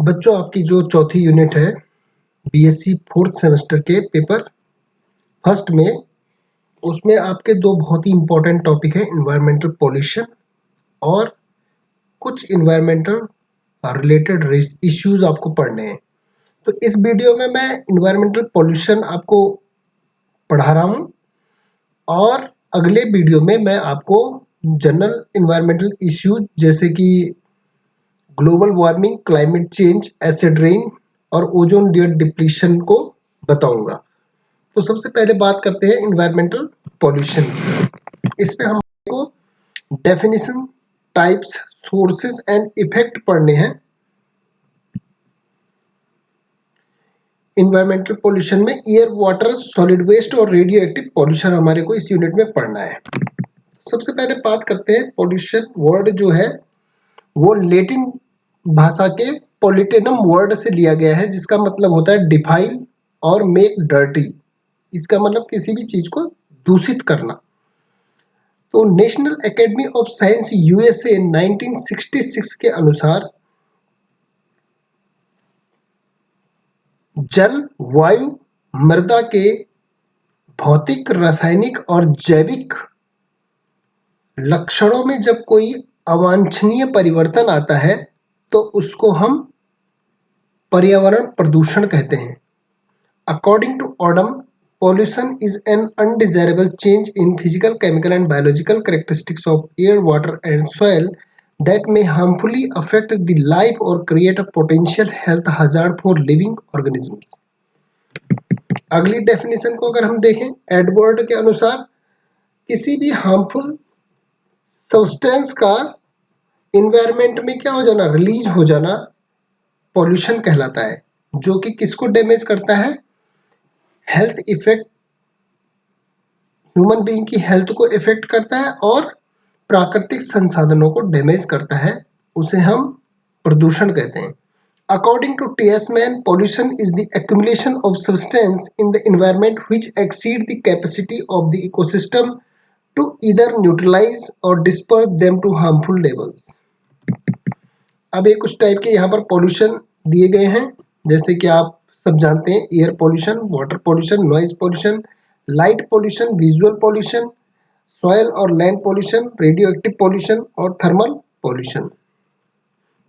बच्चों, आपकी जो चौथी यूनिट है बीएससी फोर्थ सेमेस्टर के पेपर फर्स्ट में, उसमें आपके दो बहुत ही इंपॉर्टेंट टॉपिक है, इन्वायरमेंटल पॉल्यूशन और कुछ इन्वायरमेंटल रिलेटेड इश्यूज आपको पढ़ने हैं। तो इस वीडियो में मैं इन्वायरमेंटल पॉल्यूशन आपको पढ़ा रहा हूँ और अगले वीडियो में मैं आपको जनरल इन्वायरमेंटल इश्यूज जैसे कि global warming, climate change, acid rain और ओजोन लेयर डिप्लीशन को बताऊंगा। तो सबसे पहले बात करते हैं इन्वायरमेंटल पॉल्यूशन की। इसमें हमको definition, types, sources and effect पढ़ने हैं। इन्वायरमेंटल पॉल्यूशन में एयर, वाटर, सॉलिड वेस्ट और रेडियो एक्टिव पॉल्यूशन हमारे को इस यूनिट में पढ़ना है। सबसे पहले बात करते हैं पॉल्यूशन वर्ड जो है वो लैटिन भाषा के पॉलिटेनम वर्ड से लिया गया है, जिसका मतलब होता है डिफाइल और मेक डर्टी। इसका मतलब किसी भी चीज को दूषित करना। तो national academy of science USA 1966 के अनुसार जल, वायु, मृदा के भौतिक, रासायनिक और जैविक लक्षणों में जब कोई अवांछनीय परिवर्तन आता है तो उसको हम पर्यावरण प्रदूषण कहते हैं। According to Odum, pollution is an undesirable change in physical, chemical and biological characteristics of air, water and soil that may harmfully affect the life or create a potential health hazard for living organisms. अगली definition को अगर हम देखें, Edward के अनुसार किसी भी harmful substance का इन्वायरमेंट में क्या हो जाना, रिलीज हो जाना, पॉल्यूशन कहलाता है, जो कि किसको डैमेज करता है, हेल्थ इफेक्ट, ह्यूमन बीइंग की हेल्थ को इफेक्ट करता है और प्राकृतिक संसाधनों को डैमेज करता है, उसे हम प्रदूषण कहते हैं। अकॉर्डिंग टू टीएसमैन, pollution is the accumulation of substance in the environment which exceed the capacity of the ecosystem to either neutralize और disperse them to harmful levels. अब एक कुछ टाइप के यहाँ पर पॉल्यूशन दिए गए हैं, जैसे कि आप सब जानते हैं, air pollution, water pollution, noise pollution, light pollution, visual pollution, soil और land pollution, radioactive pollution और थर्मल पॉल्यूशन।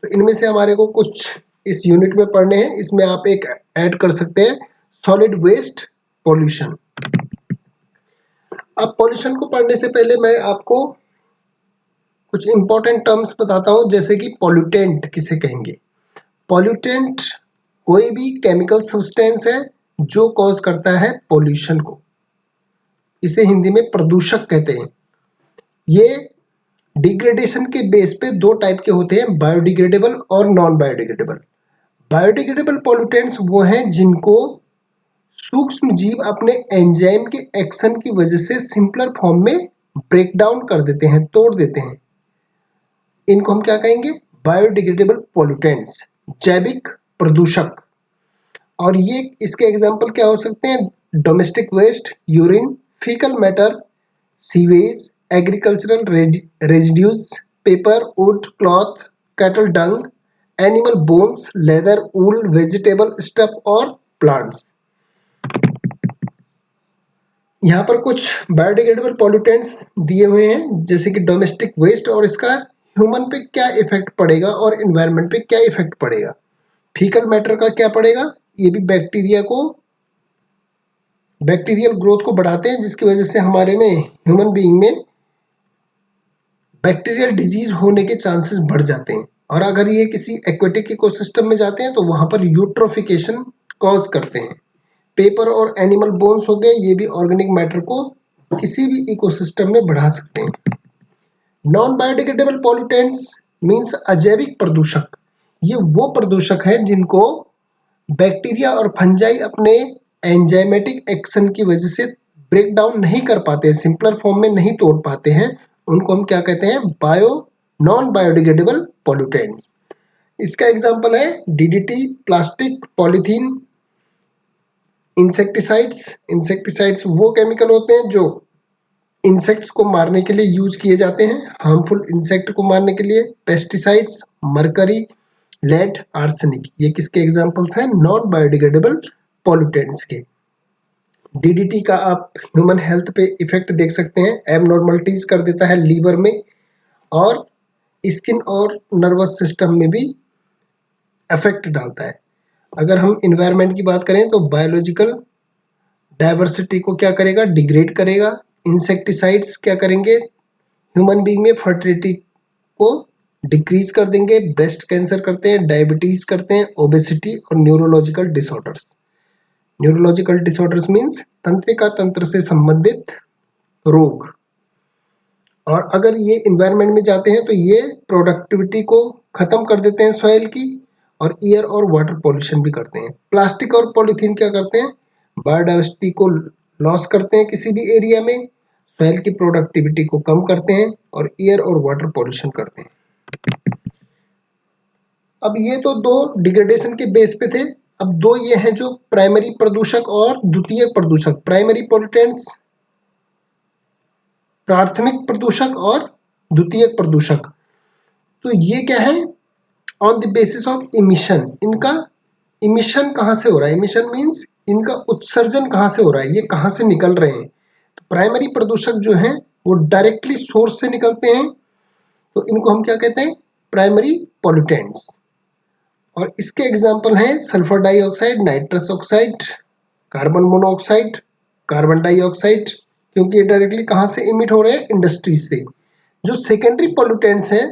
तो इनमें से हमारे को कुछ इस यूनिट में पढ़ने हैं। इसमें आप एक ऐड कर सकते हैं, सॉलिड वेस्ट पॉल्यूशन। अब पॉल्यूशन को पढ़ने से पहले मैं आपको कुछ इंपॉर्टेंट टर्म्स बताता हूं, जैसे कि पॉल्यूटेंट किसे कहेंगे। पॉल्यूटेंट कोई भी केमिकल सब्सटेंस है जो कॉज करता है पॉल्यूशन को, इसे हिंदी में प्रदूषक कहते हैं। ये डिग्रेडेशन के बेस पे दो टाइप के होते हैं, बायोडिग्रेडेबल और नॉन बायोडिग्रेडेबल। बायोडिग्रेडेबल पॉल्यूटेंट्स वो हैं जिनको सूक्ष्म जीव अपने एंजाइम के एक्शन की वजह से सिंपलर फॉर्म में ब्रेक डाउन कर देते हैं, तोड़ देते हैं। इनको हम क्या कहेंगे, बायोडिग्रेडेबल पॉल्यूटेंट्स, जैविक प्रदूषक। और ये इसके एग्जाम्पल क्या हो सकते हैं, domestic waste, urine, faecal matter, sewage, agricultural residues, paper, wood, cloth, cattle dung, animal bones, leather, wool, vegetable stuff और प्लांट्स। यहाँ पर कुछ बायोडिग्रेडेबल पॉल्यूटेंट्स दिए हुए हैं, जैसे कि डोमेस्टिक वेस्ट, और इसका ह्यूमन पे क्या इफेक्ट पड़ेगा और एनवायरनमेंट पे क्या इफेक्ट पड़ेगा। फीकल मैटर का क्या पड़ेगा, ये भी बैक्टीरियल ग्रोथ को बढ़ाते हैं, जिसकी वजह से हमारे में, ह्यूमन बीइंग में बैक्टीरियल डिजीज होने के चांसेस बढ़ जाते हैं। और अगर ये किसी एक्वेटिक इकोसिस्टम में जाते हैं तो वहां पर यूट्रोफिकेशन कॉज करते हैं। पेपर और एनिमल बोन्स हो गए, ये भी ऑर्गेनिक मैटर को किसी भी इकोसिस्टम में बढ़ा सकते हैं। नॉन बायोडिग्रेडेबल पॉल्यूटेंट्स मीन्स अजैविक प्रदूषक। ये वो प्रदूषक हैं जिनको बैक्टीरिया और फंजाई अपने एंजाइमेटिक एक्शन की वजह से ब्रेक डाउन नहीं कर पाते हैं, सिंपलर फॉर्म में नहीं तोड़ पाते हैं। उनको हम क्या कहते हैं, नॉन बायोडिग्रेडेबल पॉल्यूटेंट्स। इसका एग्जांपल है DDT, plastic, polythene, insecticides. Insecticides वो केमिकल होते हैं जो इंसेक्ट्स को मारने के लिए यूज किए जाते हैं, हार्मफुल इंसेक्ट को मारने के लिए। पेस्टिसाइड्स, मरकरी, लेड, आर्सेनिक, ये किसके एग्जांपल्स हैं? नॉन बायोडिग्रेडेबल पॉल्यूटेंट्स के। डीडीटी का आप ह्यूमन हेल्थ पे इफेक्ट देख सकते हैं, एबनॉर्मलिटीज कर देता है लीवर में और स्किन और नर्वस सिस्टम में भी इफेक्ट डालता है। अगर हम इन्वायरमेंट की बात करें तो बायोलॉजिकल डाइवर्सिटी को क्या करेगा? डिग्रेड करेगा। इंसेक्टिसाइड्स क्या करेंगे? ह्यूमन बीइंग में फर्टिलिटी को डिक्रीज कर देंगे, ब्रेस्ट कैंसर करते हैं, डायबिटीज करते हैं, ओबेसिटी और neurological disorders. Neurological disorders means तंत्रिका तंत्र से संबंधित रोग। और अगर ये इन्वायरमेंट में जाते हैं तो ये प्रोडक्टिविटी को खत्म कर देते हैं सॉइल की, और एयर और वाटर पॉल्यूशन भी करते हैं। प्लास्टिक और पॉलीथीन क्या करते हैं? बायोडाइवर्सिटी को लॉस करते हैं किसी भी एरिया में, सॉइल की प्रोडक्टिविटी को कम करते हैं और एयर और वाटर पॉल्यूशन करते हैं। अब ये तो दो डिग्रेडेशन के बेस पे थे। अब दो ये हैं जो प्राइमरी प्रदूषक और द्वितीयक प्रदूषक। प्राइमरी पॉल्यूटेंट्स प्राथमिक प्रदूषक और द्वितीयक प्रदूषक। तो ये क्या है? On the basis of emission. इनका इमिशन कहाँ से हो रहा है? इमिशन मीन्स इनका उत्सर्जन कहाँ से हो रहा है, ये कहाँ से निकल रहे हैं। तो प्राइमरी प्रदूषक जो हैं वो डायरेक्टली सोर्स से निकलते हैं, तो इनको हम क्या कहते हैं? Primary pollutants. और इसके एग्जाम्पल हैं sulphur dioxide, nitrous oxide, carbon monoxide, carbon dioxide, क्योंकि ये डायरेक्टली कहाँ से इमिट हो रहे हैं? इंडस्ट्रीज से। जो सेकेंडरी पॉल्यूटेंट्स हैं,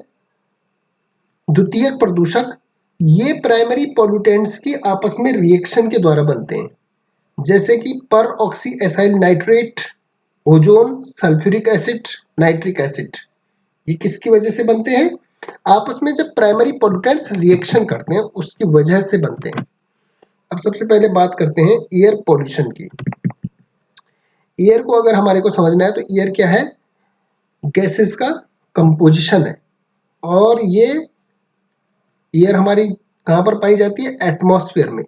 द्वितीयक प्रदूषक, ये प्राइमरी पॉल्यूटेंट्स की आपस में रिएक्शन के द्वारा बनते हैं, जैसे कि पर oxy acyl nitrate, ozone, sulphuric acid, nitric acid. ये किसकी वजह से बनते हैं? आपस में जब प्राइमरी पॉल्यूटेंट्स रिएक्शन करते हैं उसकी वजह से बनते हैं। अब सबसे पहले बात करते हैं एयर पॉल्यूशन की। एयर को अगर हमारे को समझना है तो एयर क्या है? गैसेस का कंपोजिशन है। और ये एयर हमारी कहाँ पर पाई जाती है? एटमॉस्फेयर में।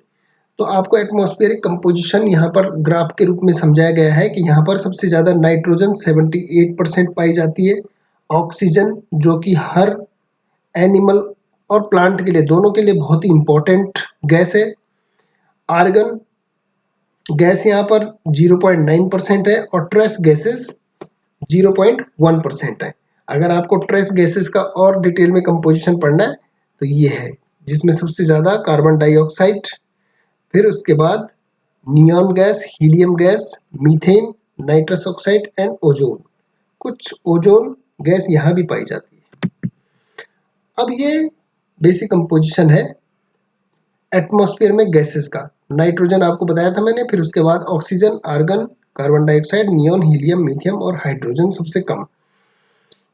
तो आपको एटमॉस्फेरिक कंपोजिशन यहाँ पर ग्राफ के रूप में समझाया गया है कि यहाँ पर सबसे ज़्यादा नाइट्रोजन 78% पाई जाती है, ऑक्सीजन जो कि हर एनिमल और प्लांट के लिए, दोनों के लिए बहुत ही इंपॉर्टेंट गैस है, आर्गन गैस यहाँ पर 0.9% है, और ट्रेस गैसेस 0.1% है। अगर आपको ट्रेस गैसेस का और डिटेल में कंपोजिशन पढ़ना है तो ये है, जिसमें सबसे ज़्यादा कार्बन डाइऑक्साइड, फिर उसके बाद neon gas, helium gas, methane, nitrous oxide and ozone. कुछ ओजोन गैस यहाँ भी पाई जाती है। अब ये बेसिक कंपोजिशन है एटमॉस्फेयर में गैसेस का। नाइट्रोजन आपको बताया था मैंने, फिर उसके बाद oxygen, argon, carbon dioxide, neon, helium, methane और हाइड्रोजन सबसे कम।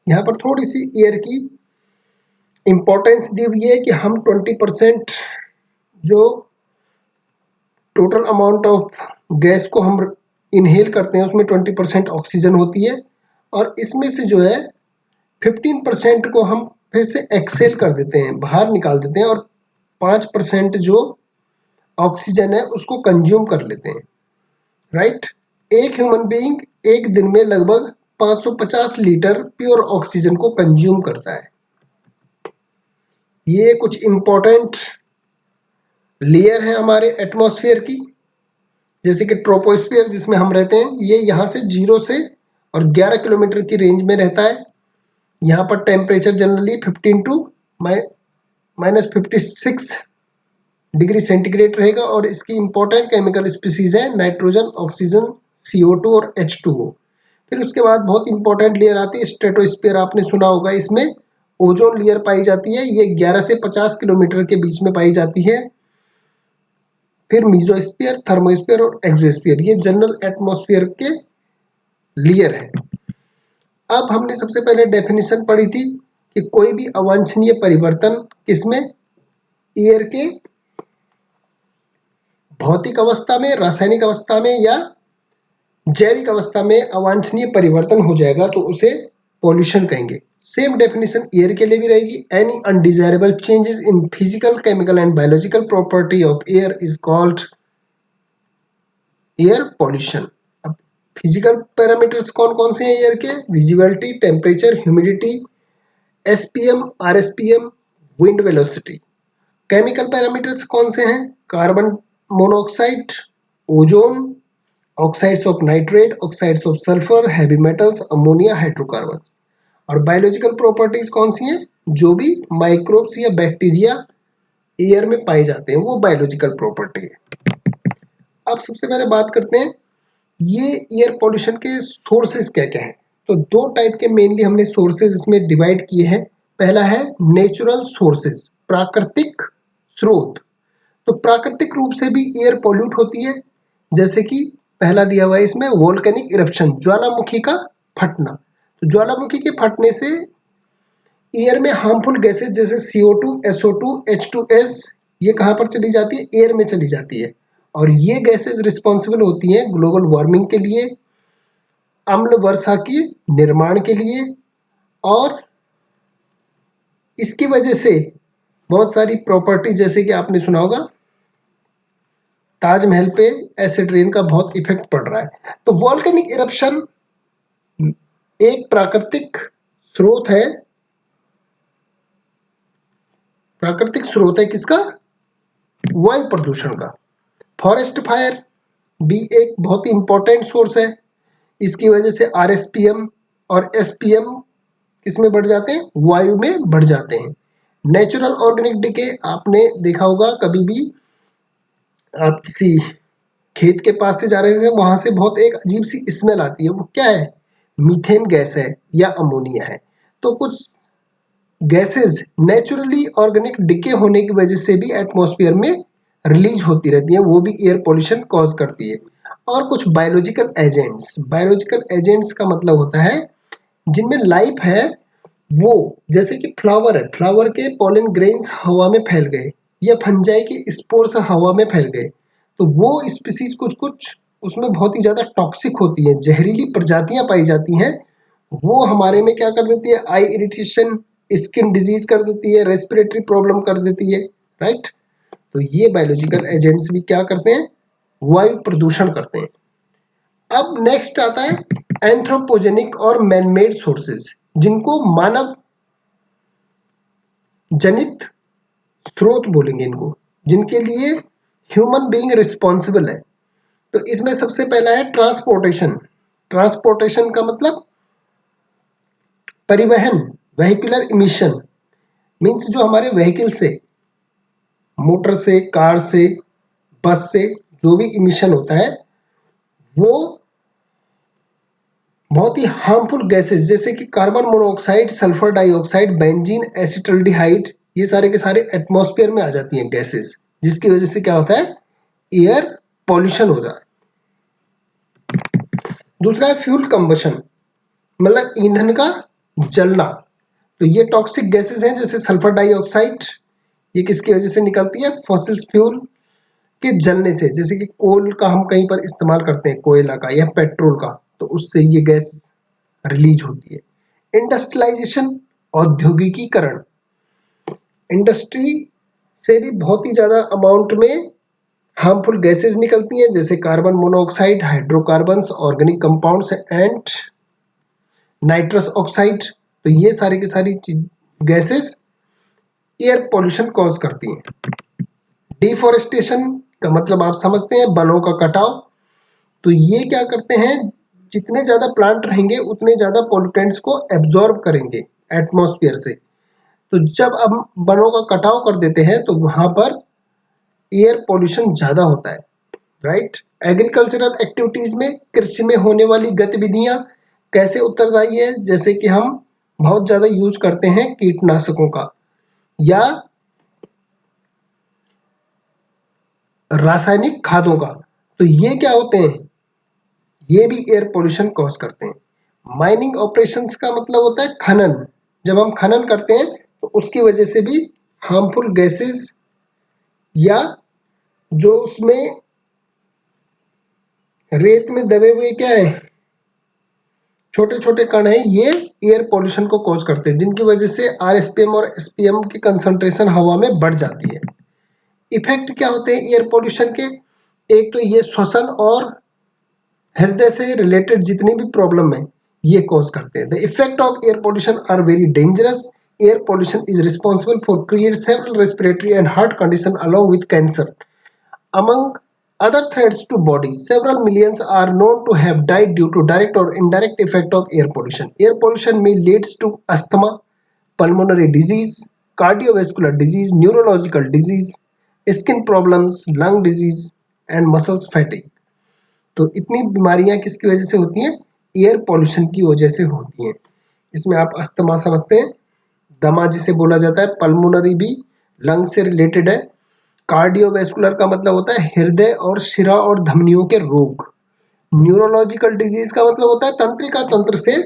यहाँ पर थोड़ी सी एयर की इंपॉर्टेंस दी हुई है कि हम 20% जो टोटल अमाउंट ऑफ गैस को हम इनहेल करते हैं उसमें 20% ऑक्सीजन होती है, और इसमें से जो है 15% को हम फिर से एक्सेल कर देते हैं, बाहर निकाल देते हैं, और 5% जो ऑक्सीजन है उसको कंज्यूम कर लेते हैं। राइट? एक ह्यूमन बीइंग एक दिन में लगभग 550 लीटर प्योर ऑक्सीजन को कंज्यूम करता है। ये कुछ इंपॉर्टेंट लेयर है हमारे एटमॉस्फेयर की, जैसे कि ट्रोपोस्फियर जिसमें हम रहते हैं, ये यहाँ से 0 से और 11 किलोमीटर की रेंज में रहता है। यहाँ पर temperature generally 15 to -56 degree centigrade रहेगा, और इसकी इंपॉर्टेंट केमिकल स्पीसीज है नाइट्रोजन, ऑक्सीजन, CO2 और H2O। फिर उसके बाद बहुत इंपॉर्टेंट लेयर आती है स्ट्रेटोस्फीयर, आपने सुना होगा, इसमें ओजोन लेयर पाई जाती है, ये 11 से 50 किलोमीटर के बीच में पाई जाती है। फिर मीजोस्फीयर, थर्मोस्फीयर और एक्सोस्फीयर, ये जनरल एटमॉस्फेयर के लेयर है। अब हमने सबसे पहले डेफिनेशन पढ़ी थी कि कोई भी अवांछनीय परिवर्तन किसमें? एयर के भौतिक अवस्था में, रासायनिक अवस्था में या जैविक अवस्था में अवांछनीय परिवर्तन हो जाएगा तो उसे पॉल्यूशन कहेंगे। सेम डेफिनेशन एयर के लिए भी रहेगी। Any undesirable changes in physical, chemical and biological property of air is called air pollution. अब फिजिकल पैरामीटर्स कौन कौन से हैं एयर के? Visibility, temperature, humidity, SPM, RSPM, wind velocity. Chemical parameters कौन से हैं? Carbon monoxide, ozone, oxides of nitrate, oxides of sulphur, heavy metals, ammonia, hydrocarbon. और बायोलॉजिकल प्रॉपर्टीज कौन सी हैं? जो भी माइक्रोब्स या बैक्टीरिया एयर में पाए जाते हैं वो बायोलॉजिकल प्रॉपर्टी है। अब सबसे पहले बात करते हैं ये एयर पोल्यूशन के सोर्सेज क्या क्या हैं। तो दो टाइप के मेनली हमने सोर्सेज इसमें डिवाइड किए हैं। पहला है नेचुरल सोर्सेज, प्राकृतिक स्रोत। तो प्राकृतिक रूप से भी एयर पोल्यूट होती है, जैसे कि पहला दिया हुआ है इसमें वोल्केनिक इरप्शन, ज्वालामुखी का फटना। तो ज्वालामुखी के फटने से एयर में हार्मफुल गैसेज जैसे CO2, SO2, H2S ये कहाँ पर चली जाती है? एयर में चली जाती है। और ये गैसेज रिस्पॉन्सिबल होती हैं ग्लोबल वार्मिंग के लिए, अम्ल वर्षा के निर्माण के लिए, और इसकी वजह से बहुत सारी प्रॉपर्टी, जैसे कि आपने सुना होगा ताजमहल पे एसिड रेन का बहुत इफेक्ट पड़ रहा है। तो वॉल्केनिक इरप्शन एक प्राकृतिक स्रोत है। प्राकृतिक स्रोत है किसका? वायु प्रदूषण का। फॉरेस्ट फायर भी एक बहुत ही इंपॉर्टेंट सोर्स है। इसकी वजह से RSPM और SPM किसमें बढ़ जाते हैं? वायु में बढ़ जाते हैं। नेचुरल ऑर्गेनिक डिके आपने देखा होगा, कभी भी आप किसी खेत के पास से जा रहे हैं, वहां से बहुत एक अजीब सी स्मेल आती है, वो क्या है? मीथेन गैस है या अमोनिया है। तो कुछ गैसेस नेचुरली ऑर्गेनिक डिके होने की वजह से भी एटमॉस्फेयर में रिलीज होती रहती है, वो भी एयर पोल्यूशन कॉज करती है। और कुछ बायोलॉजिकल एजेंट्स का मतलब होता है जिनमें लाइफ है, वो जैसे कि फ्लावर है, फ्लावर के पॉलन ग्रेन्स हवा में फैल गए या फंजाई के स्पोर्स हवा में फैल गए, तो वो स्पीसीज कुछ कुछ उसमें बहुत ही ज्यादा टॉक्सिक होती है, जहरीली प्रजातियां पाई जाती हैं। वो हमारे में क्या कर देती है? आई इरिटेशन, स्किन डिजीज कर देती है, रेस्पिरेटरी प्रॉब्लम कर देती है, राइट। तो ये बायोलॉजिकल एजेंट्स भी क्या करते हैं? वायु प्रदूषण करते हैं। अब नेक्स्ट आता है एंथ्रोपोजेनिक और मैनमेड सोर्सेज, जिनको मानव जनित स्रोत बोलेंगे इनको, जिनके लिए ह्यूमन बीइंग रिस्पॉन्सिबल है। तो इसमें सबसे पहला है ट्रांसपोर्टेशन। ट्रांसपोर्टेशन का मतलब परिवहन, वेहिकुलर इमिशन, मीन्स जो हमारे व्हीकल से, मोटर से, कार से, बस से जो भी इमिशन होता है वो बहुत ही हार्मफुल गैसेस जैसे कि carbon monoxide, sulphur dioxide, benzene, acetaldehyde, ये सारे के सारे एटमॉस्फेयर में आ जाती हैं गैसेस, जिसकी वजह से क्या होता है? एयर पॉल्यूशन होता है। दूसरा है फ्यूल कंबशन, मतलब ईंधन का जलना। तो ये टॉक्सिक गैसेस हैं जैसे सल्फर डाइऑक्साइड, ये किसकी वजह से निकलती है? फॉसिल फ्यूल के जलने से, जैसे कि कोल का हम कहीं पर इस्तेमाल करते हैं, कोयला का या पेट्रोल का, तो उससे ये गैस रिलीज होती है। इंडस्ट्रियलाइजेशन, औद्योगिकीकरण, इंडस्ट्री से भी बहुत ही ज्यादा अमाउंट में हार्मफुल गैसेस निकलती हैं, जैसे carbon monoxide, hydrocarbons, organic compounds and nitrous oxide. तो ये सारी की सारी गैसेस एयर पॉल्यूशन कॉज करती हैं। डिफॉरेस्टेशन का मतलब आप समझते हैं, वनों का कटाव। तो ये क्या करते हैं? जितने ज्यादा प्लांट रहेंगे उतने ज्यादा पोल्यूटेंट्स को एब्जॉर्ब करेंगे एटमॉस्फेयर से। तो जब हम वनों का कटाव कर देते हैं तो वहां पर एयर पॉल्यूशन ज्यादा होता है, राइट। एग्रीकल्चरल एक्टिविटीज में, कृषि में होने वाली गतिविधियां कैसे उत्तरदायी है? जैसे कि हम बहुत ज्यादा यूज करते हैं कीटनाशकों का या रासायनिक खादों का, तो ये क्या होते हैं? ये भी एयर पोल्यूशन कॉज करते हैं। माइनिंग ऑपरेशंस का मतलब होता है खनन। जब हम खनन करते हैं तो उसकी वजह से भी हार्मफुल गैसेस या जो उसमें रेत में दबे हुए क्या है, छोटे छोटे कण हैं, ये एयर पोल्यूशन को कॉज करते हैं, जिनकी वजह से RSPM और SPM की कंसंट्रेशन हवा में बढ़ जाती है। इफेक्ट क्या होते हैं एयर पोल्यूशन के? एक तो ये श्वसन और हृदय से रिलेटेड जितनी भी प्रॉब्लम है ये कॉज करते हैं। The effect of air pollution are very dangerous, air pollution is responsible for create several respiratory and heart condition along with cancer. Among other threats to body, several millions are known to have died due to direct or indirect effect of air pollution. Air pollution may leads to asthma, pulmonary disease, cardiovascular disease, neurological disease, skin problems, lung disease and muscles fatigue. तो इतनी बीमारियां किसकी वजह से होती हैं? Air pollution की वजह से होती हैं। इसमें आप अस्थमा समझते हैं, दमा जिसे बोला जाता है, पल्मोनरी भी लंग से रिलेटेड है, कार्डियोवैस्कुलर का मतलब होता है हृदय और शिरा और धमनियों के रोग, न्यूरोलॉजिकल डिजीज का मतलब होता है तंत्रिका तंत्र से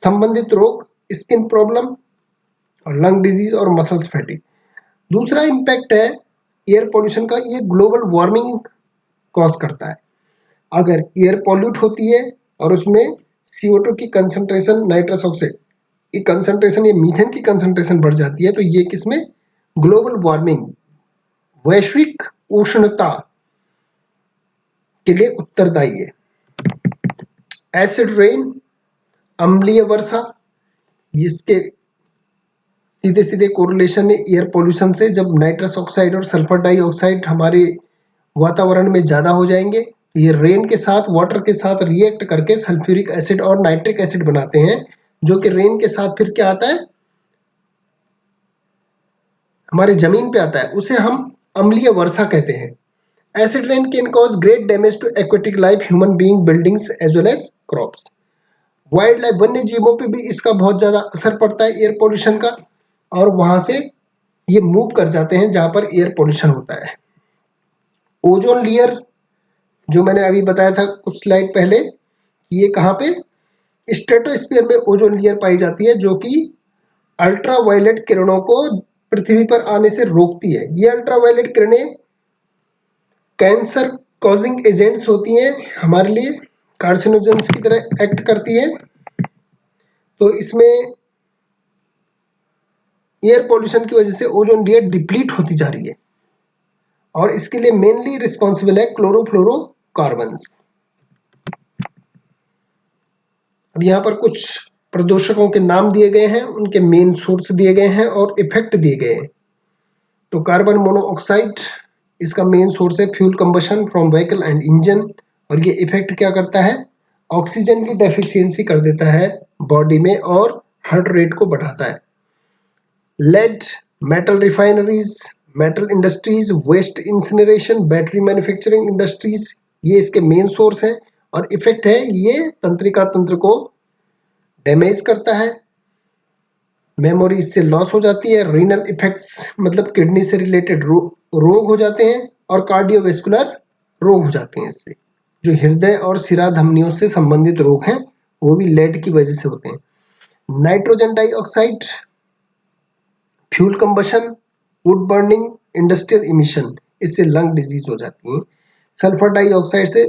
संबंधित रोग, स्किन प्रॉब्लम और लंग डिजीज और मसल्स फैटिग। दूसरा इंपैक्ट है एयर पोल्यूशन का, ये ग्लोबल वार्मिंग कॉज करता है। अगर एयर पॉल्यूट होती है और उसमें CO2 की कंसंट्रेशन, नाइट्रस ऑक्साइड की कंसंट्रेशन, ये मीथेन की कंसंट्रेशन बढ़ जाती है, तो ये किसमें? ग्लोबल वार्मिंग, वैश्विक उष्णता के लिए उत्तरदायी है। एसिड रेन, अम्लीय वर्षा, इसके सीधे सीधे कोरिलेशन है एयर पोल्यूशन से। जब नाइट्रस ऑक्साइड और सल्फर डाइऑक्साइड हमारे वातावरण में ज़्यादा हो जाएंगे, ये रेन के साथ, वाटर के साथ रिएक्ट करके सल्फ्यूरिक एसिड और नाइट्रिक एसिड बनाते हैं, जो कि रेन के साथ फिर क्या आता है? हमारे जमीन पे आता है, उसे हम अम्लीय वर्षा कहते हैं। Acid rain can cause great damage to aquatic life, human being, buildings as well as crops. Wildlife, वन्य जीवों पे भी इसका बहुत ज़्यादा असर पड़ता है एयर पोल्यूशन का, और वहाँ से ये मूव कर जाते हैं जहाँ पर एयर पोल्यूशन होता है। ओजोन लेयर, जो मैंने अभी बताया था कुछ स्लाइड पहले, ये कहाँ पे? स्ट्रेटोस्फीयर में ओजोन लेयर पाई जाती है, जो कि अल्ट्रावायलेट किरणों को पृथ्वी पर आने से रोकती है। ये अल्ट्रावायलेट किरणें कैंसर कॉजिंग एजेंट्स होती हैं, हमारे लिए कार्सिनोजेंस की तरह एक्ट करती है। तो इसमें एयर पोल्यूशन की वजह से ओजोन लेयर डिप्लीट होती जा रही है, और इसके लिए मेनली रिस्पॉन्सिबल है क्लोरोफ्लोरोकार्बन्स। अब यहाँ पर कुछ प्रदूषकों के नाम दिए गए हैं, उनके मेन सोर्स दिए गए हैं और इफेक्ट दिए गए हैं। तो कार्बन मोनोऑक्साइड इसका मेन सोर्स है fuel combustion from vehicle and engine, और ये इफेक्ट क्या करता है? ऑक्सीजन की डेफिशिएंसी कर देता है बॉडी में और हार्ट रेट को बढ़ाता है। Lead, metal refineries, metal industries, waste incineration, battery manufacturing industries, ये इसके मेन सोर्स हैं। और इफेक्ट है, ये तंत्रिका तंत्र को डैमेज करता है, मेमोरी इससे लॉस हो जाती है, रीनल इफेक्ट्स मतलब किडनी से रिलेटेड रोग हो जाते हैं, और कार्डियोवैस्कुलर रोग हो जाते हैं इससे। जो हृदय और सिरा धमनियों से संबंधित रोग हैं, वो भी लेड की वजह से होते हैं। Nitrogen dioxide, fuel combustion, would burning, industrial emission, इससे लंग डिजीज हो जाती है। सल्फर डाइऑक्साइड से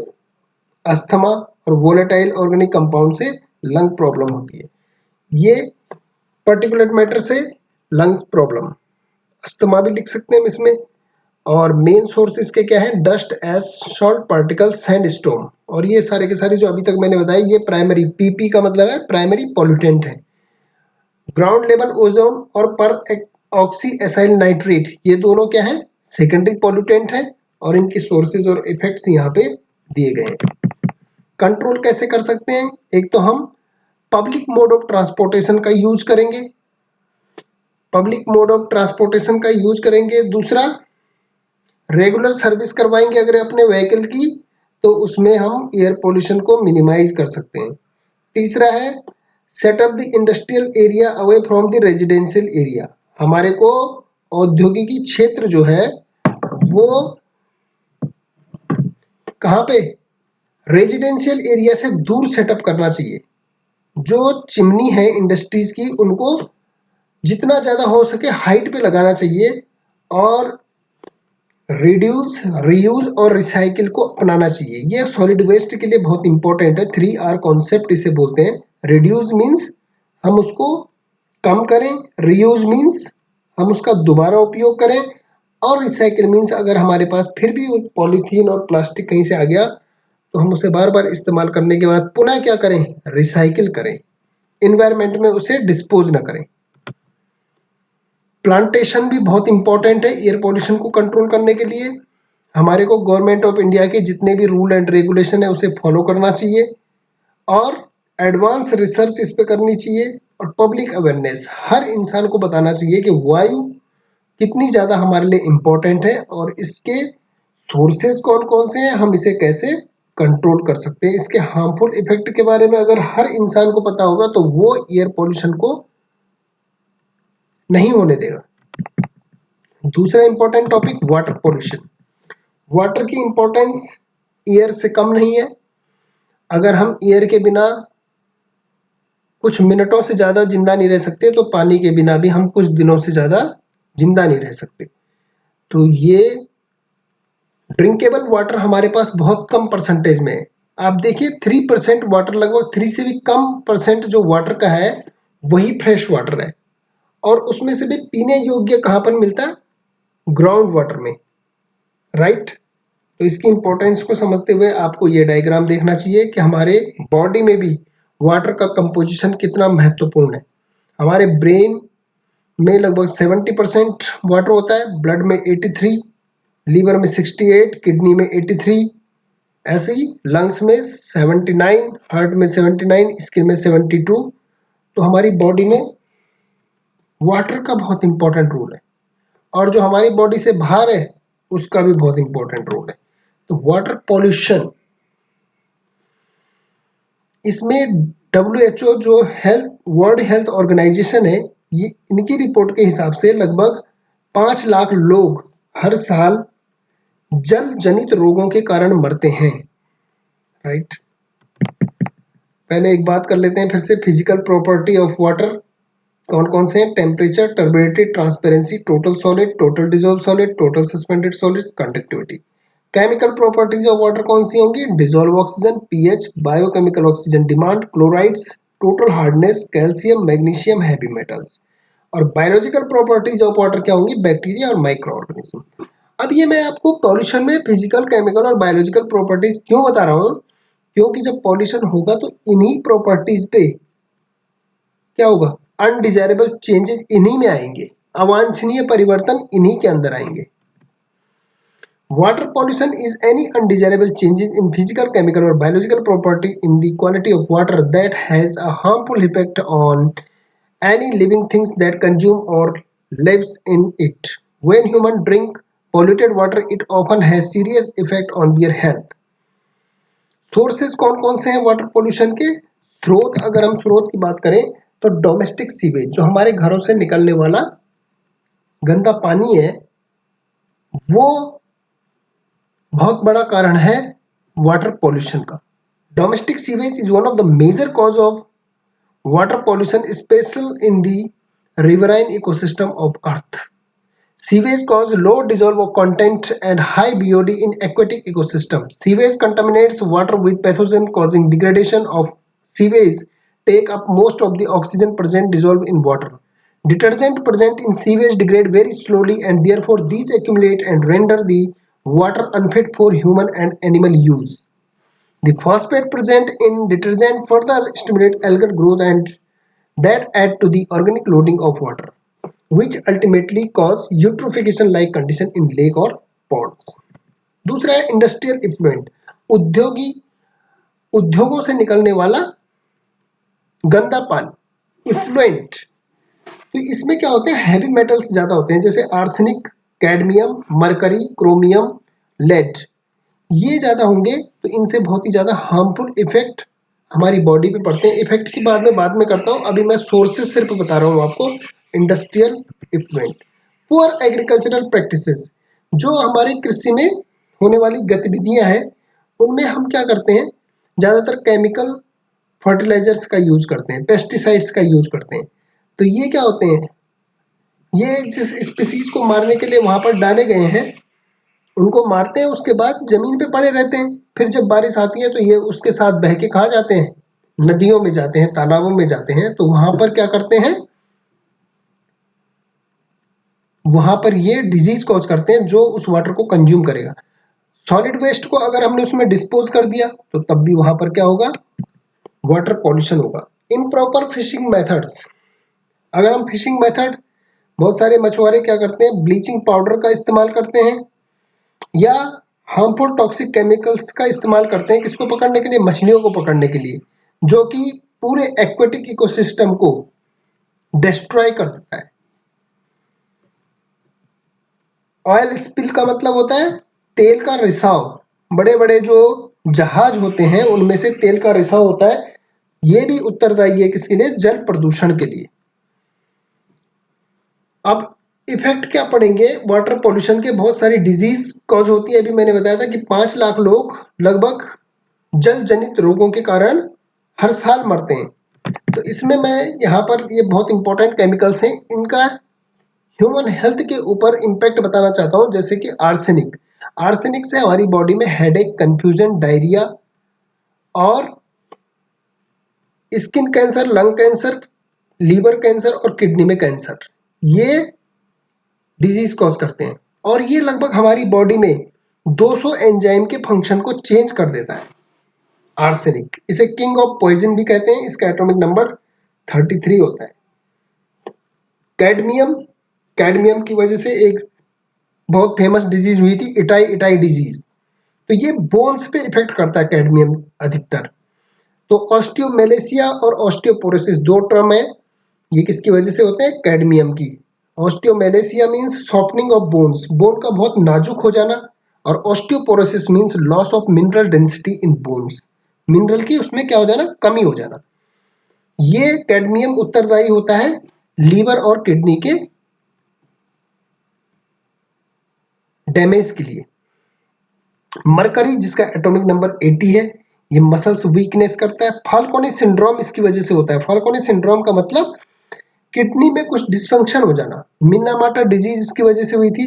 अस्थमा, और वोलेटाइल ऑर्गेनिक कंपाउंड से लंग प्रॉब्लम होती है। ये पर्टिकुलेट मैटर से लंग्स प्रॉब्लम, अस्थमा भी लिख सकते हैं इसमें। और मेन सोर्स इसके क्या है? डस्ट, एश, सॉल्ट पार्टिकल्स, सैंडस्टोन, और ये सारे के सारे जो अभी तक मैंने बताया, ये प्राइमरी, पीपी का मतलब है प्राइमरी पॉल्यूटेंट है। ग्राउंड लेवल ओजोन और पर ऑक्सी एसाइल नाइट्रेट, ये दोनों क्या है? सेकेंडरी पॉल्यूटेंट है, और इनके सोर्सेज और इफेक्ट्स यहाँ पे दिए गए हैं। कंट्रोल कैसे कर सकते हैं? एक तो हम पब्लिक मोड ऑफ ट्रांसपोर्टेशन का यूज करेंगे, दूसरा रेगुलर सर्विस करवाएंगे अगर अपने व्हीकल की, तो उसमें हम एयर पोल्यूशन को मिनिमाइज कर सकते हैं। तीसरा है setup the industrial area away from the residential area, हमारे को औद्योगिकी क्षेत्र जो है वो कहाँ पे? रेजिडेंशियल एरिया से दूर सेटअप करना चाहिए। जो चिमनी है इंडस्ट्रीज की, उनको जितना ज़्यादा हो सके हाइट पे लगाना चाहिए, और रिड्यूस, रीयूज और रिसाइकिल को अपनाना चाहिए। ये सॉलिड वेस्ट के लिए बहुत इंपॉर्टेंट है। 3R कॉन्सेप्ट इसे बोलते हैं। रिड्यूस मीन्स हम उसको कम करें, रीयूज मीन्स हम उसका दोबारा उपयोग करें, और रिसाइकिल मीन्स अगर हमारे पास फिर भी पॉलीथीन और प्लास्टिक कहीं से आ गया, तो हम उसे बार बार इस्तेमाल करने के बाद पुनः क्या करें? रिसाइकिल करें। इन्वायरमेंट में उसे डिस्पोज ना करें। प्लांटेशन भी बहुत इंपॉर्टेंट है एयर पोल्यूशन को कंट्रोल करने के लिए। हमारे को गवर्नमेंट ऑफ इंडिया के जितने भी रूल एंड रेगुलेशन है उसे फॉलो करना चाहिए और एडवांस रिसर्च इस पे करनी चाहिए और पब्लिक अवेयरनेस हर इंसान को बताना चाहिए कि वायु कितनी ज़्यादा हमारे लिए इम्पोर्टेंट है और इसके सोर्सेज कौन कौन से हैं, हम इसे कैसे कंट्रोल कर सकते हैं। इसके हार्मफुल इफेक्ट के बारे में अगर हर इंसान को पता होगा तो वो एयर पोल्यूशन को नहीं होने देगा। दूसरा important topic water pollution. Water की इंपॉर्टेंस एयर से कम नहीं है। अगर हम एयर के बिना कुछ मिनटों से ज़्यादा जिंदा नहीं रह सकते तो पानी के बिना भी हम कुछ दिनों से ज़्यादा जिंदा नहीं रह सकते। तो ये ड्रिंकेबल वाटर हमारे पास बहुत कम परसेंटेज में है। आप देखिए 3% वाटर, लगभग 3 से भी कम परसेंट जो वाटर का है वही फ्रेश वाटर है और उसमें से भी पीने योग्य कहाँ पर मिलता है? ग्राउंड वाटर में, राइट। तो इसकी इंपॉर्टेंस को समझते हुए आपको ये डायग्राम देखना चाहिए कि हमारे बॉडी में भी वाटर का कंपोजिशन कितना महत्वपूर्ण है। हमारे ब्रेन में लगभग 70% वाटर होता है, ब्लड में 83, लीवर में 68, किडनी में 83, ऐसे ही लंग्स में 79, हार्ट में 79, स्किन में 72। तो हमारी बॉडी में वाटर का बहुत इंपॉर्टेंट रोल है और जो हमारी बॉडी से बाहर है उसका भी बहुत इंपॉर्टेंट रोल है। तो वाटर पॉल्यूशन, इसमें WHO जो हेल्थ वर्ल्ड हेल्थ ऑर्गेनाइजेशन है, ये इनकी रिपोर्ट के हिसाब से लगभग 5 लाख लोग हर साल जल जनित रोगों के कारण मरते हैं, राइट। पहले एक बात कर लेते हैं फिर से, फिजिकल प्रॉपर्टी ऑफ वाटर कौन कौन से हैं? Temperature, turbidity, transparency, total solid, total dissolve solid, total suspended solids, conductivity. Chemical properties of water कौन सी होंगी? Dissolve oxygen, pH, biochemical oxygen demand, chlorides, total hardness, calcium, magnesium, heavy metals. और biological properties of water क्या होंगी? Bacteria और micro organism. अब ये मैं आपको पॉल्यूशन में फिजिकल, केमिकल और बायोलॉजिकल प्रॉपर्टीज क्यों बता रहा हूँ? क्योंकि जब पॉल्यूशन होगा तो इन्हीं प्रॉपर्टीज पे क्या होगा? अनडिजायरेबल चेंजेस इन्हीं में आएंगे, अवांछनीय परिवर्तन इन्हीं के अंदर आएंगे। Water pollution is any undesirable changes in physical, chemical or biological property in the quality of water that has a harmful effect on any living things that consume or lives in it. When humans drink polluted water, it often has serious effect on their health. Sources कौन कौन से हैं water pollution के? स्रोत, अगर हम स्रोत की बात करें तो डोमेस्टिक सीवेज, जो हमारे घरों से निकलने वाला गंदा पानी है, वो बहुत बड़ा कारण है वाटर पॉल्यूशन का। Domestic sewage is one of the major cause of water pollution, special in the riverine ecosystem of earth. Sewage cause low dissolve content and high BOD in aquatic ecosystem. Sewage contaminates water with pathogen causing degradation of sewage take up most of the oxygen present dissolved in water. Detergent present in sewage degrade very slowly and therefore these accumulate and render the water unfit for human and animal use. The phosphate present in detergent further stimulate algal growth and that add to the organic loading of water, which ultimately cause eutrophication like condition in lake or ponds. दूसरा है industrial effluent, उद्योगों से निकलने वाला गंदा पानी, effluent. तो इसमें क्या होते हैं? हैवी मेटल्स ज्यादा होते हैं, जैसे arsenic, cadmium, mercury, chromium, lead, ये ज्यादा होंगे तो इनसे बहुत ही ज्यादा हार्मफुल इफेक्ट हमारी बॉडी पे पड़ते हैं। इफेक्ट की बाद में करता हूँ, अभी मैं सोर्सेज सिर्फ बता रहा हूँ आपको। Industrial effluent, poor agricultural practices, जो हमारे कृषि में होने वाली गतिविधियां हैं उनमें हम क्या करते हैं? ज़्यादातर केमिकल फर्टिलाइजर्स का यूज करते हैं, पेस्टिसाइड्स का यूज करते हैं। तो ये क्या होते हैं? ये जिस स्पीसीज को मारने के लिए वहां पर डाले गए हैं उनको मारते हैं, उसके बाद जमीन पे पड़े रहते हैं। फिर जब बारिश आती है तो ये उसके साथ बह के कहाँ जाते हैं? नदियों में जाते हैं, तालाबों में जाते हैं। तो वहां पर क्या करते हैं? वहां पर ये डिजीज कॉज करते हैं जो उस वाटर को कंज्यूम करेगा। सॉलिड वेस्ट को अगर हमने उसमें डिस्पोज कर दिया तो तब भी वहां पर क्या होगा? वाटर पॉल्यूशन होगा। Improper fishing methods. अगर हम फिशिंग मेथड, बहुत सारे मछुआरे क्या करते हैं, ब्लीचिंग पाउडर का इस्तेमाल करते हैं या हार्मफुल टॉक्सिक केमिकल्स का इस्तेमाल करते हैं, किसको पकड़ने के लिए, मछलियों को पकड़ने के लिए, जो कि पूरे एक्वेटिक इकोसिस्टम को डिस्ट्रॉय कर देता है। ऑयल स्पिल का मतलब होता है तेल का रिसाव। बड़े बड़े जो जहाज होते हैं उनमें से तेल का रिसाव होता है, ये भी उत्तरदायी है किसके लिए, जल प्रदूषण के लिए। अब इफेक्ट क्या पड़ेंगे, वाटर पोल्यूशन के बहुत सारी डिजीज कॉज होती है। अभी मैंने बताया था कि 5 लाख लोग लगभग जल जनित रोगों के कारण हर साल मरते हैं। तो इसमें मैं यहाँ पर ये बहुत इंपॉर्टेंट केमिकल्स हैं, इनका ह्यूमन हेल्थ के ऊपर इम्पैक्ट बताना चाहता हूँ। जैसे कि आर्सेनिक, आर्सेनिक से हमारी बॉडी में हेडेक, कंफ्यूजन, डायरिया और skin cancer, lung cancer, liver cancer और किडनी में कैंसर, ये डिजीज कॉज करते हैं। और ये लगभग हमारी बॉडी में 200 एंजाइम के फंक्शन को चेंज कर देता है। आर्सेनिक, इसे किंग ऑफ पॉइजन भी कहते हैं, इसका एटॉमिक नंबर 33 होता है। कैडमियम, कैडमियम की वजह से एक बहुत फेमस डिजीज हुई थी, इटाई इटाई डिजीज। तो ये बोन्स पे इफेक्ट करता है कैडमियम अधिकतर। तो ऑस्टियोमेलेसिया और ऑस्टियोपोरोसिस दो टर्म है, ये किसकी वजह से होते हैं, कैडमियम की। Osteomalacia means softening of bones, bone का बहुत नाजुक हो जाना, और osteoporosis means loss of mineral density in bones, mineral की उसमें क्या हो जाना, कमी हो जाना। ये कैडमियम उत्तरदायी होता है लीवर और किडनी के डैमेज के लिए। मरकरी, जिसका एटॉमिक नंबर 80 है, ये मसल्स वीकनेस करता है। फाल्कोनी सिंड्रोम इसकी वजह से होता है। फाल्कोनी सिंड्रोम का मतलब किडनी में कुछ डिसफंक्शन हो जाना। मिनामाटा डिजीज इसकी वजह से हुई थी,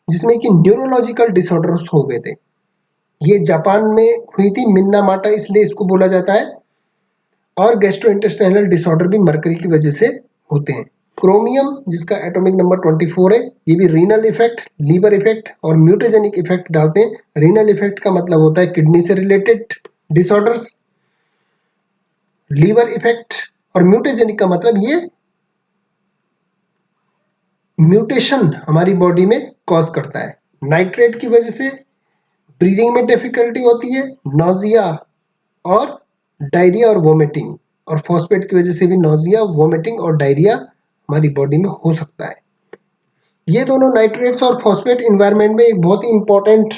जिसमें कि न्यूरोलॉजिकल डिसऑर्डर्स हो गए थे। ये जापान में हुई थी मिनामाटा, इसलिए इसको बोला जाता है। और गैस्ट्रोइंटेस्टाइनल डिसऑर्डर भी मरकरी की वजह से होते हैं। क्रोमियम, जिसका एटॉमिक नंबर 24 है, ये भी रीनल इफेक्ट, लीवर इफेक्ट और म्यूटेजेनिक इफेक्ट डालते हैं। रीनल इफेक्ट का मतलब होता है किडनी से रिलेटेड डिसऑर्डर्स, लीवर इफेक्ट और म्यूटेजेनिक का मतलब ये म्यूटेशन हमारी बॉडी में कॉज करता है। नाइट्रेट की वजह से ब्रीदिंग में डिफिकल्टी होती है, नोजिया और डायरिया और वोमिटिंग, और फॉस्फेट की वजह से भी नोजिया, वोमिटिंग और डायरिया हमारी बॉडी में हो सकता है। ये दोनों नाइट्रेट्स और फॉस्फेट इन्वायरमेंट में एक बहुत ही इंपॉर्टेंट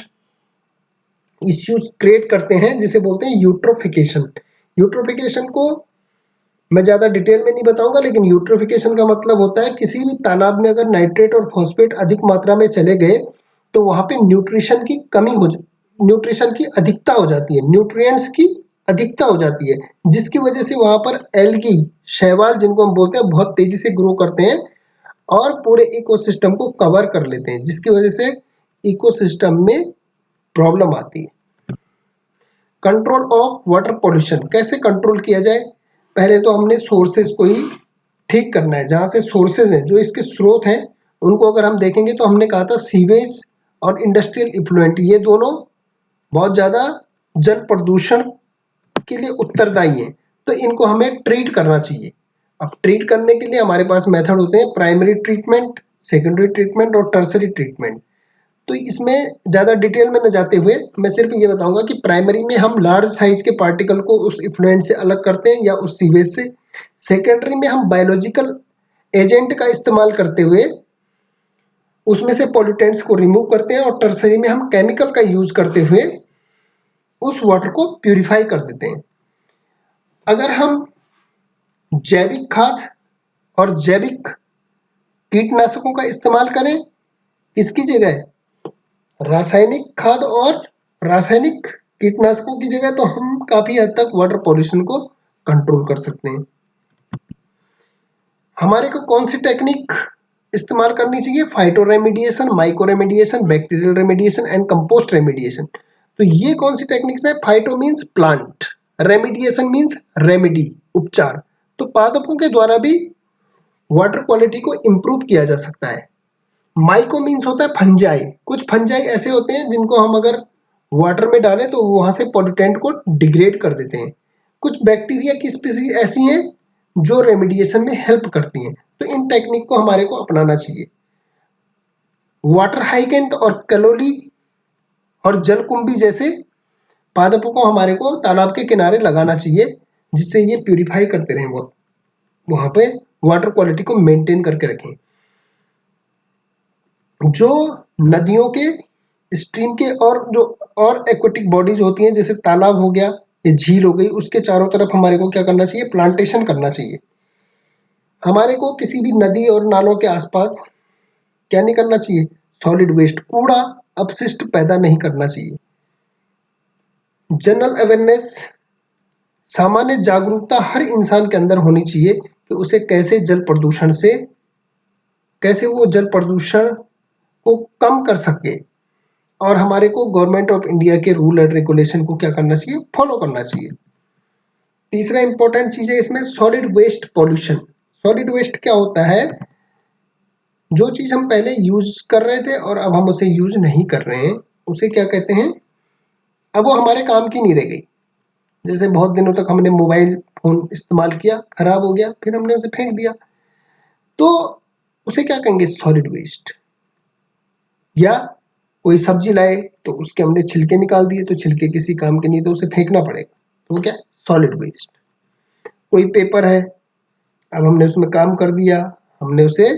इश्यूज क्रिएट करते हैं, जिसे बोलते हैं यूट्रोफिकेशन। यूट्रोफिकेशन को मैं ज़्यादा डिटेल में नहीं बताऊंगा, लेकिन यूट्रोफिकेशन का मतलब होता है किसी भी तालाब में अगर नाइट्रेट और फॉस्फेट अधिक मात्रा में चले गए तो वहाँ पे न्यूट्रिशन की कमी हो, न्यूट्रिशन की अधिकता हो जाती है, न्यूट्रिएंट्स की अधिकता हो जाती है, जिसकी वजह से वहाँ पर एल्गी, शैवाल जिनको हम बोलते हैं, बहुत तेजी से ग्रो करते हैं और पूरे इकोसिस्टम को कवर कर लेते हैं, जिसकी वजह से इकोसिस्टम में प्रॉब्लम आती है। कंट्रोल ऑफ वाटर पॉल्यूशन कैसे कंट्रोल किया जाए, पहले तो हमने सोर्सेज को ही ठीक करना है। जहाँ से सोर्सेज हैं, जो इसके स्रोत हैं, उनको अगर हम देखेंगे तो हमने कहा था सीवेज और इंडस्ट्रियल इफ्लुएंट, ये दोनों बहुत ज़्यादा जल प्रदूषण के लिए उत्तरदायी हैं, तो इनको हमें ट्रीट करना चाहिए। अब ट्रीट करने के लिए हमारे पास मेथड होते हैं, प्राइमरी ट्रीटमेंट, सेकेंडरी ट्रीटमेंट और टर्सरी ट्रीटमेंट। तो इसमें ज़्यादा डिटेल में न जाते हुए मैं सिर्फ ये बताऊंगा कि प्राइमरी में हम लार्ज साइज के पार्टिकल को उस इफ्लुएंट से अलग करते हैं या उस सीवेज से। सेकेंडरी में हम बायोलॉजिकल एजेंट का इस्तेमाल करते हुए उसमें से पॉल्यूटेंट्स को रिमूव करते हैं, और टर्सरी में हम केमिकल का यूज करते हुए उस वाटर को प्यूरिफाई कर देते हैं। अगर हम जैविक खाद और जैविक कीटनाशकों का इस्तेमाल करें इसकी जगह, रासायनिक खाद और रासायनिक कीटनाशकों की जगह, तो हम काफी हद तक वाटर पॉल्यूशन को कंट्रोल कर सकते हैं। हमारे को कौन सी टेक्निक इस्तेमाल करनी चाहिए, phyto remediation, micro remediation, bacterial remediation and compost remediation. तो ये कौन सी टेक्निक्स है, phyto means plant, remediation means remedy, उपचार। तो पादपों के द्वारा भी वाटर क्वालिटी को इम्प्रूव किया जा सकता है। माइको मीन्स होता है फंजाई, कुछ फंजाई ऐसे होते हैं जिनको हम अगर वाटर में डालें तो वहां से पॉल्यूटेंट को डिग्रेड कर देते हैं। कुछ बैक्टीरिया की स्पीसीज ऐसी हैं जो रेमिडिएशन में हेल्प करती हैं। तो इन टेक्निक को हमारे को अपनाना चाहिए। वाटर हाइकेंट और कलोली और जलकुंभी जैसे पादपों को हमारे को तालाब के किनारे लगाना चाहिए, जिससे ये प्यूरिफाई करते रहें, वो वहां पे वाटर क्वालिटी को मेंटेन करके रखें। जो नदियों के, स्ट्रीम के और जो और एक्वेटिक बॉडीज होती हैं, जैसे तालाब हो गया या झील हो गई, उसके चारों तरफ हमारे को क्या करना चाहिए? प्लांटेशन करना चाहिए। हमारे को किसी भी नदी और नालों के आसपास क्या नहीं करना चाहिए? सॉलिड वेस्ट, कूड़ा अपशिष्ट पैदा नहीं करना चाहिए। जनरल अवेयरनेस, सामान्य जागरूकता हर इंसान के अंदर होनी चाहिए कि उसे कैसे वो जल प्रदूषण को कम कर सके, और हमारे को गवर्नमेंट ऑफ इंडिया के रूल एंड रेगुलेशन को क्या करना चाहिए? फॉलो करना चाहिए। तीसरा इंपॉर्टेंट चीज है इसमें solid waste pollution. Solid waste क्या होता है? जो चीज हम पहले यूज कर रहे थे और अब हम उसे यूज नहीं कर रहे हैं, उसे क्या कहते हैं? अब वो हमारे काम की नहीं रह गई। जैसे बहुत दिनों तक हमने मोबाइल फोन इस्तेमाल किया, खराब हो गया, फिर हमने उसे फेंक दिया, तो उसे क्या कहेंगे? Solid waste. या कोई सब्जी लाए तो उसके हमने छिलके निकाल दिए, तो छिलके किसी काम के नहीं, तो उसे फेंकना पड़ेगा, तो क्या? Solid waste. कोई पेपर है, अब हमने उसमें काम कर दिया, हमने उसे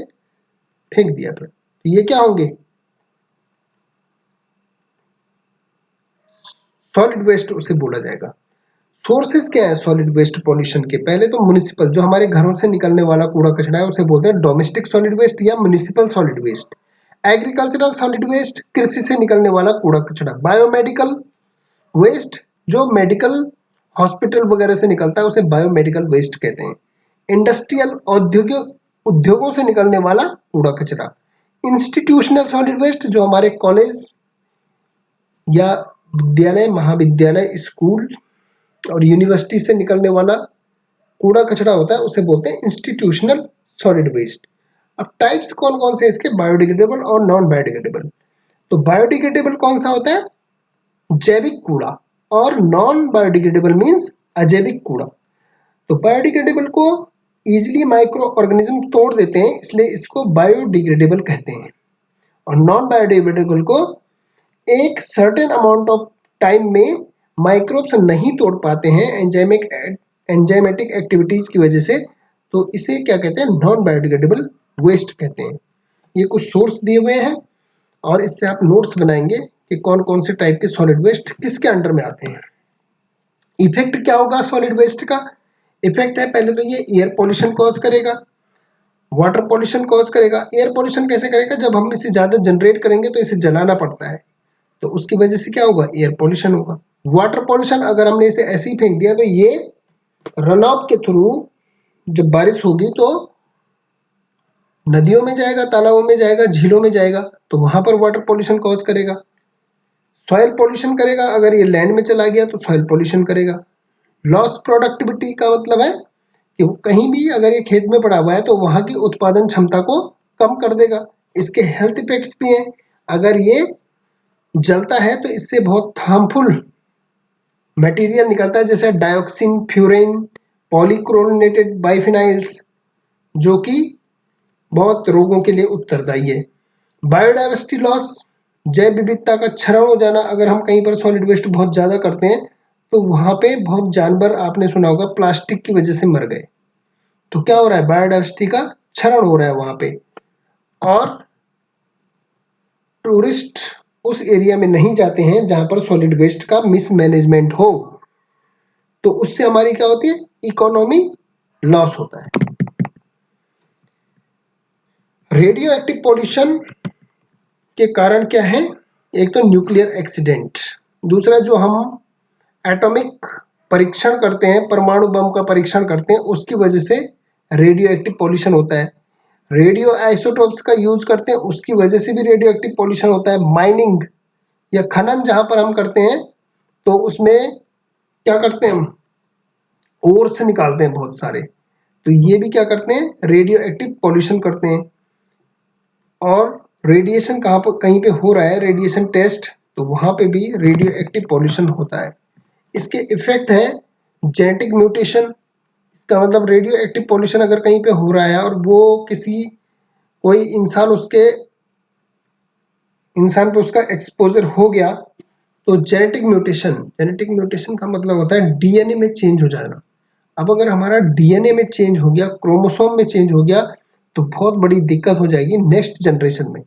फेंक दिया, फिर तो ये क्या होंगे? सॉलिड वेस्ट उसे बोला जाएगा। सोर्सेस क्या है सॉलिड वेस्ट पॉल्यूशन के? पहले तो म्युनिसिपल, जो हमारे घरों से निकलने वाला कूड़ा कचरा है, उसे बोलते हैं डोमेस्टिक सॉलिड वेस्ट या municipal solid waste. Agricultural solid waste, कृषि से निकलने वाला कूड़ा कचरा। बायोमेडिकल वेस्ट, जो मेडिकल हॉस्पिटल वगैरह से निकलता है, उसे बायोमेडिकल वेस्ट कहते हैं। इंडस्ट्रियल, उद्योगों से निकलने वाला कूड़ा कचरा। इंस्टीट्यूशनल सॉलिड वेस्ट, जो हमारे कॉलेज या विद्यालय, महाविद्यालय, स्कूल और यूनिवर्सिटी से निकलने वाला कूड़ा कचरा होता है, उसे बोलते हैं इंस्टीट्यूशनल सॉलिड वेस्ट। अब टाइप्स कौन कौन से इसके? बायोडिग्रेडेबल और नॉन बायोडिग्रेडेबल। तो बायोडिग्रेडेबल कौन सा होता है? जैविक कूड़ा। और नॉन बायोडिग्रेडेबल मीन्स अजैविक कूड़ा। तो बायोडिग्रेडेबल को इजिली माइक्रो ऑर्गेनिज्म तोड़ देते हैं, इसलिए इसको बायोडिग्रेडेबल कहते हैं। और नॉन बायोडिग्रेडेबल को एक सर्टेन अमाउंट ऑफ टाइम में माइक्रोब्स नहीं तोड़ पाते हैं एंजाइमेटिक एक्टिविटीज की वजह से, तो इसे क्या कहते हैं? नॉन बायोडिग्रेडेबल वेस्ट कहते हैं। ये कुछ सोर्स दिए हुए हैं और इससे आप नोट्स बनाएंगे कि कौन कौन से टाइप के सॉलिड वेस्ट किसके अंडर में आते हैं। इफेक्ट क्या होगा सॉलिड वेस्ट का? इफेक्ट है, पहले तो ये एयर पॉल्यूशन कॉज करेगा, वाटर पॉल्यूशन कॉज करेगा। एयर पॉल्यूशन कैसे करेगा? जब हम इसे ज्यादा जनरेट करेंगे तो इसे जलाना पड़ता है, तो उसकी वजह से क्या होगा? एयर पॉल्यूशन होगा। वाटर पॉल्यूशन, अगर हमने इसे ऐसे ही फेंक दिया तो ये रन ऑफ के थ्रू जब बारिश होगी तो नदियों में जाएगा, तालाबों में जाएगा, झीलों में जाएगा, तो वहां पर वाटर पॉल्यूशन कॉज करेगा। सॉइल पॉल्यूशन करेगा, अगर ये लैंड में चला गया तो सॉइल पॉल्यूशन करेगा। लॉस प्रोडक्टिविटी का मतलब है कि कहीं भी अगर ये खेत में पड़ा हुआ है तो वहां की उत्पादन क्षमता को कम कर देगा। इसके हेल्थ इफेक्ट्स भी हैं। अगर ये जलता है तो इससे बहुत हार्मफुल मटेरियल निकलता है, जैसे डायोक्सिन, फ्यूरेन, पॉलीक्लोरिनेटेड बाइफिनाइल्स, जो कि बहुत रोगों के लिए उत्तरदायी है। बायोडाइवर्सिटी लॉस, जैव विविधता का क्षरण हो जाना। अगर हम कहीं पर सॉलिड वेस्ट बहुत ज़्यादा करते हैं तो वहाँ पे बहुत जानवर, आपने सुना होगा, प्लास्टिक की वजह से मर गए, तो क्या हो रहा है? बायोडाइवर्सिटी का क्षरण हो रहा है वहाँ पे। और टूरिस्ट उस एरिया में नहीं जाते हैं जहाँ पर सॉलिड वेस्ट का मिसमैनेजमेंट हो, तो उससे हमारी क्या होती है? इकोनॉमी लॉस होता है। रेडियो एक्टिव पॉल्यूशन के कारण क्या है? एक तो न्यूक्लियर एक्सीडेंट, दूसरा जो हम एटॉमिक परीक्षण करते हैं, परमाणु बम का परीक्षण करते हैं, उसकी वजह से रेडियो एक्टिव पॉल्यूशन होता है। रेडियो आइसोटोप्स का यूज करते हैं, उसकी वजह से भी रेडियो एक्टिव पॉल्यूशन होता है। माइनिंग या खनन जहां पर हम करते हैं तो उसमें क्या करते हैं? हम ओर से निकालते हैं बहुत सारे, तो ये भी क्या करते हैं? रेडियो एक्टिव पॉल्यूशन करते हैं। और रेडिएशन कहाँ पर कहीं पे हो रहा है रेडिएशन टेस्ट, तो वहां पे भी रेडियो एक्टिव पॉल्यूशन होता है। इसके इफेक्ट है जेनेटिक म्यूटेशन, इसका मतलब रेडियो एक्टिव पॉल्यूशन अगर कहीं पे हो रहा है और वो कोई इंसान पे उसका एक्सपोजर हो गया, तो जेनेटिक म्यूटेशन का मतलब होता है डीएनए में चेंज हो जाना। अब अगर हमारा डीएनए में चेंज हो गया, क्रोमोसोम में चेंज हो गया, तो बहुत बड़ी दिक्कत हो जाएगी नेक्स्ट जनरेशन में,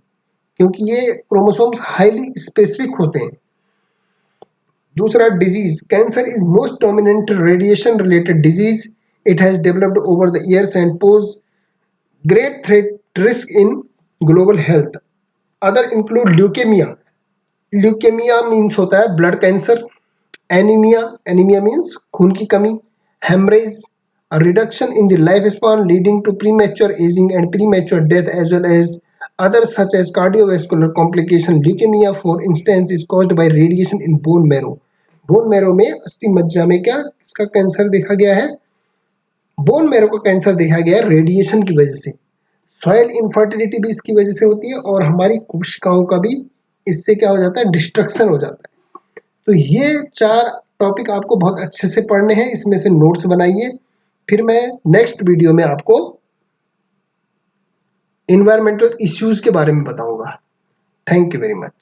क्योंकि ये क्रोमोसोम्स हाईली स्पेसिफिक होते हैं। दूसरा, disease. Cancer is most dominant radiation related disease. It has developed over the years and pose great threat risk in global health. Other include leukaemia. Leukaemia means होता है blood cancer. Anaemia, anaemia means खून की कमी। Haemorrhage, a reduction in the lifespan leading to premature aging and premature death, as well as others such as cardiovascular complication. Leukemia, for instance, is caused by radiation in bone marrow. Bone marrow में, अस्थि मज्जा में क्या इसका cancer देखा गया है? Bone marrow का कैंसर देखा गया है रेडिएशन की वजह से। सॉइल इनफर्टिलिटी भी इसकी वजह से होती है, और हमारी कोशिकाओं का भी इससे क्या हो जाता है? डिस्ट्रक्शन हो जाता है। तो ये 4 टॉपिक आपको बहुत अच्छे से पढ़ने हैं, इसमें से नोट्स बनाइए। फिर मैं नेक्स्ट वीडियो में आपको इन्वायरमेंटल इश्यूज के बारे में बताऊंगा। Thank you very much.